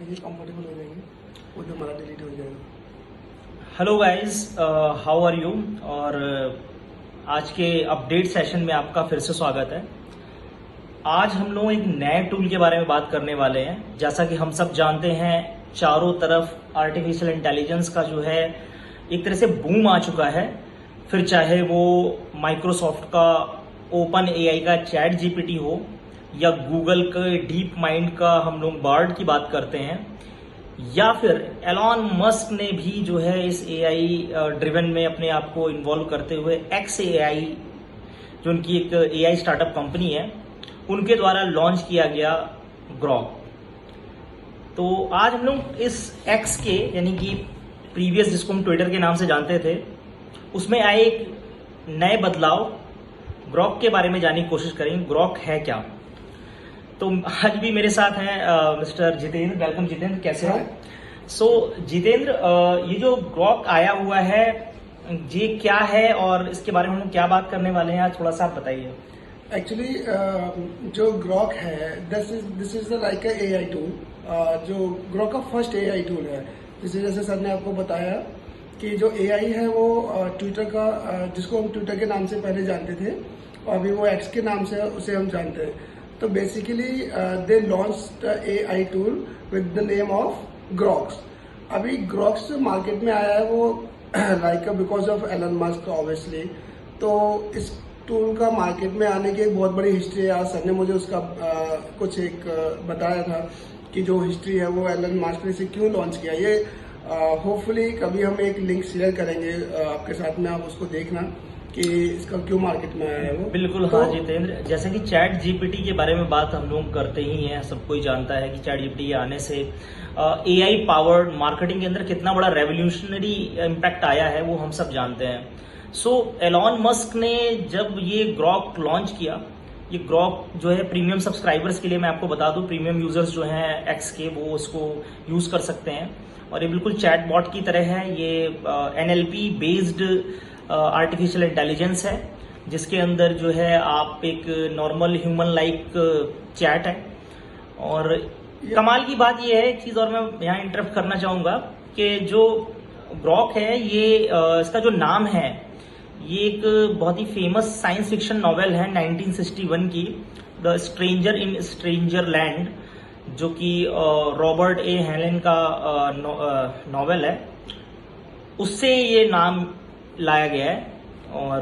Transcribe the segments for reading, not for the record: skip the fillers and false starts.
लेंगे, कंफर्टेबल हो जाएंगे, वो जो हमारा डिलीट हो जाएगा। Hello guys, how are you. और आज के अपडेट सेशन में आपका फिर से स्वागत है। आज हम लोग एक नए टूल के बारे में बात करने वाले हैं। जैसा कि हम सब जानते हैं, चारों तरफ आर्टिफिशियल इंटेलिजेंस का जो है एक तरह से बूम आ चुका है। फिर चाहे वो माइक्रोसॉफ्ट का ओपन एआई का चैट जीपीटी हो या गूगल के डीप माइंड का हम लोग बार्ड की बात करते हैं, या फिर एलॉन मस्क ने भी जो है इस एआई ड्रिवन में अपने आप को इन्वॉल्व करते हुए एक्स एआई, जो उनकी एक एआई स्टार्टअप कंपनी है, उनके द्वारा लॉन्च किया गया ग्रॉक। तो आज हम लोग इस एक्स के यानी कि प्रीवियस जिसको हम ट्विटर के नाम से जानते थे, उसमें आए एक नए बदलाव ग्रॉक के बारे में जानने की कोशिश करेंगे। ग्रॉक है क्या? तो आज भी मेरे साथ हैं मिस्टर जितेंद्र। वेलकम जितेंद्र, कैसे हो? सो जितेंद्र, ये जो ग्रॉक आया हुआ है, ये क्या है और इसके बारे में हम क्या बात करने वाले हैं आज, थोड़ा सा आप बताइए। एक्चुअली जो ग्रॉक है, this is like a AI tool. जो ग्रॉक का फर्स्ट एआई टूल है। जैसे सर ने आपको बताया कि जो एआई है वो ट्विटर का, जिसको हम ट्विटर के नाम से पहले जानते थे और अभी वो एक्स के नाम से उसे हम जानते हैं। तो basically they launch AI tool with the name of Groks. अभी ग्रॉक्स जो मार्केट में आया है वो like because of Elon Musk obviously. तो इस टूल का मार्केट में आने की एक बहुत बड़ी हिस्ट्री है। आज सर ने मुझे उसका कुछ एक बताया था कि जो हिस्ट्री है वो एलन मस्क ने इसे क्यों लॉन्च किया। ये होपफुली कभी हम एक लिंक शेयर करेंगे आपके साथ में, आप उसको देखना कि इसका क्यों मार्केट में आया है वो। बिल्कुल। हाँ जितेंद्र, जैसे कि चैट जीपीटी के बारे में बात हम लोग करते ही हैं, सब कोई जानता है कि चैट जीपीटी आने से एआई पावर्ड मार्केटिंग के अंदर कितना बड़ा रेवोल्यूशनरी इम्पैक्ट आया है, वो हम सब जानते हैं। सो एलॉन मस्क ने जब ये ग्रॉक लॉन्च किया, ये ग्रॉक जो है प्रीमियम सब्सक्राइबर्स के लिए, मैं आपको बता दूं, प्रीमियम यूजर्स जो हैं एक्स के, वो इसको यूज कर सकते हैं। और ये बिल्कुल चैट बॉट की तरह है। ये एनएलपी बेस्ड आर्टिफिशियल इंटेलिजेंस है, जिसके अंदर जो है आप एक नॉर्मल ह्यूमन लाइक चैट है। और कमाल की बात यह है, एक चीज और मैं यहाँ इंटरप्ट करना चाहूंगा कि जो ग्रॉक है ये इसका जो नाम है, ये एक बहुत ही फेमस साइंस फिक्शन नॉवेल है 1961 की, the stranger in stranger land, जो कि रॉबर्ट ए हेलन का नॉवेल है। उससे ये नाम लाया गया है और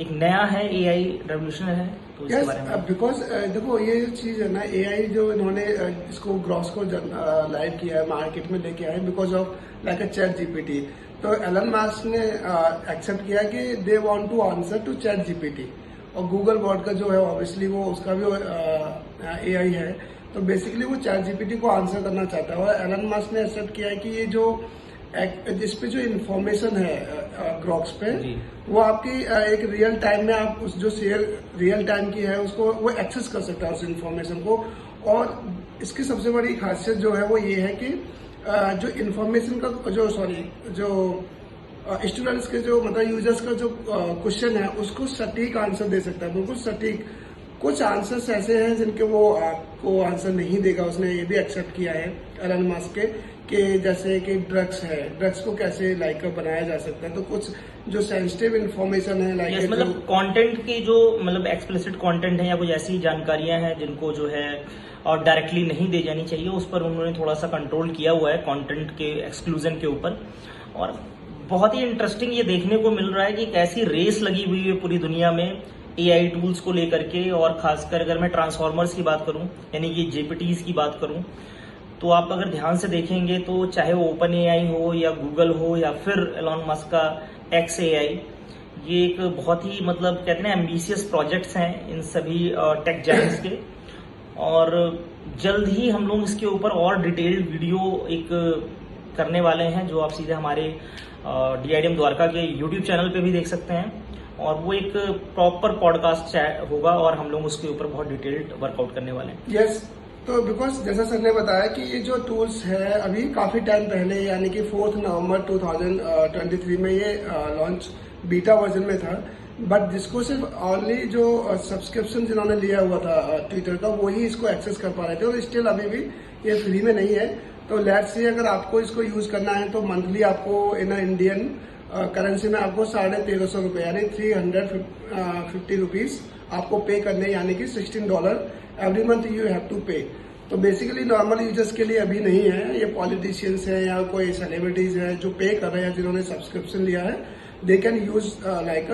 एक नया है, एआई रेवोल्यूशन है। तो इसके बारे में बिकॉज देखो, ये जो चीज है ना, एआई जो इन्होंने इसको ग्रॉक्स को लाइव किया है, मार्केट में लेके आए because of like a chat GPT. तो एलन मस्क ने एक्सेप्ट किया कि they want to answer to chat GPT. और गूगल बॉट का जो है ऑब्वियसली वो उसका भी एआई है। तो बेसिकली वो चैट जीपीटी को आंसर करना चाहता है। और एलन मस्क ने एक्सेप्ट किया है कि ये जो जिस पे जो इन्फॉर्मेशन है ग्रॉक्स पे, वो आपकी एक रियल टाइम में आप उस जो शेयर रियल टाइम की है उसको वो एक्सेस कर सकता है उस इन्फॉर्मेशन को। और इसकी सबसे बड़ी खासियत जो है वो ये है कि जो इन्फॉर्मेशन का जो स्टूडेंट्स के जो मतलब यूजर्स का जो क्वेश्चन है उसको सटीक आंसर दे सकता है, बिल्कुल सटीक। कुछ आंसर्स ऐसे हैं जिनके वो आपको आंसर नहीं देगा। उसने ये भी एक्सेप्ट किया है एलन मस्क के कि जैसे कि ड्रग्स है, ड्रग्स को कैसे लाइक बनाया जा सकता है। तो कुछ जो सेंसिटिव इन्फॉर्मेशन है लाइक मतलब कंटेंट की जो मतलब एक्सप्लिसिट कंटेंट है या कुछ ऐसी जानकारियां हैं जिनको जो है और डायरेक्टली नहीं दे जानी चाहिए, उस पर उन्होंने थोड़ा सा कंट्रोल किया हुआ है कंटेंट के एक्सक्लूजन के ऊपर। और बहुत ही इंटरेस्टिंग ये देखने को मिल रहा है कि एक ऐसी रेस लगी हुई है पूरी दुनिया में एआई टूल्स को लेकर के। और खासकर अगर मैं ट्रांसफॉर्मर्स की बात करूं, यानी कि जेपीटीज की बात करूं, तो आप अगर ध्यान से देखेंगे तो चाहे वो ओपन एआई हो या गूगल हो या फिर एलॉन मस्क का एक्स एआई, ये एक बहुत ही मतलब कहते हैं एम्बिशियस प्रोजेक्ट्स हैं इन सभी टेक जायंट्स के। और जल्द ही हम लोग इसके ऊपर और डिटेल्ड वीडियो एक करने वाले हैं, जो आप सीधे हमारे डीआईडीएम द्वारका के यूट्यूब चैनल पे भी देख सकते हैं। और वो एक प्रॉपर पॉडकास्ट होगा और हम लोग उसके ऊपर बहुत डिटेल्ड वर्कआउट करने वाले हैं। यस। तो बिकॉज जैसा सर ने बताया कि ये जो टूल्स है अभी काफी टाइम पहले, यानी कि 4 नवंबर 2023 में ये लॉन्च बीटा वर्जन में था। बट जिसको सिर्फ ऑनली जो सब्सक्रिप्शन जिन्होंने लिया हुआ था ट्विटर का, वही इसको एक्सेस कर पा रहे थे, और स्टिल अभी भी ये फ्री में नहीं है। तो लेट्स से अगर आपको इसको यूज करना है तो मंथली आपको इन इंडियन करेंसी में आपको $1350 यानी 350 रुपीज आपको पे करने, यानी कि $16 every month you have to pay. तो बेसिकली नॉर्मल यूजर्स के लिए अभी नहीं है, ये पॉलिटिशियंस हैं या कोई सेलिब्रिटीज हैं जो पे कर रहे हैं, जिन्होंने सब्सक्रिप्शन लिया है, they can use like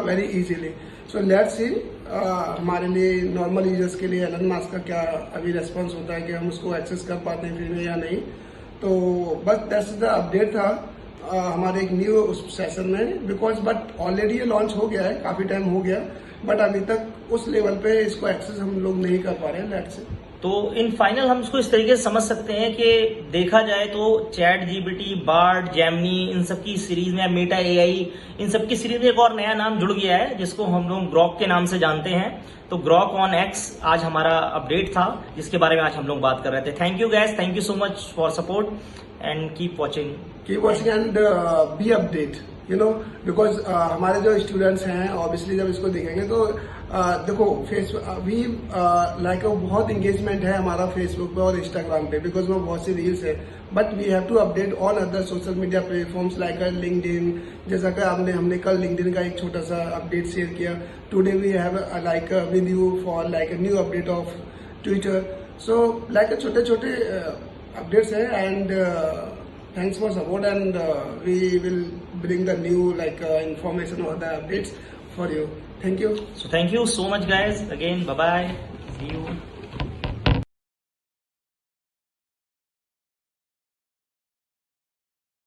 very easily. So let's see हमारे लिए नॉर्मल यूजर्स के लिए एलन मस्क का क्या अभी रेस्पॉन्स होता है कि हम उसको एक्सेस कर पाते हैं फ्री में या नहीं। तो बस दैट्स द अपडेट था हमारे एक न्यू सेशन में, बिकॉज बट ऑलरेडी ये लॉन्च हो गया है, काफी टाइम हो गया, बट अभी तक उस लेवल पे इसको एक्सेस हम लोग नहीं कर पा रहे हैं। Let's see. तो इन फाइनल हम इसको इस तरीके से समझ सकते हैं कि देखा जाए तो चैट जीपीटी, बार्ड, जेमिनी, इन सब की सीरीज में, मेटा एआई, इन सब की सीरीज में एक और नया नाम जुड़ गया है जिसको हम लोग ग्रॉक के नाम से जानते हैं। तो ग्रॉक ऑन एक्स आज हमारा अपडेट था, जिसके बारे में आज हम लोग बात कर रहे थे। Thank you guys, thank you so much for support and keep watching and be update, you know, because हमारे जो स्टूडेंट्स हैं ऑब्वियसली जब इसको देखेंगे तो देखो फेसबुक अभी लाइक बहुत इंगेजमेंट है हमारा फेसबुक पे और इंस्टाग्राम पे, बिकॉज वो बहुत सी रील्स है, but we have to update on other social media platforms like LinkedIn. जैसा कि हमने कल लिंक्डइन का एक छोटा सा अपडेट शेयर किया। Today we have like with you for like new update of Twitter. So like छोटे छोटे अपडेट्स हैं, and thanks for support, and we will bring the new information or the updates for you. Thank you. So thank you so much guys, again bye bye, see you.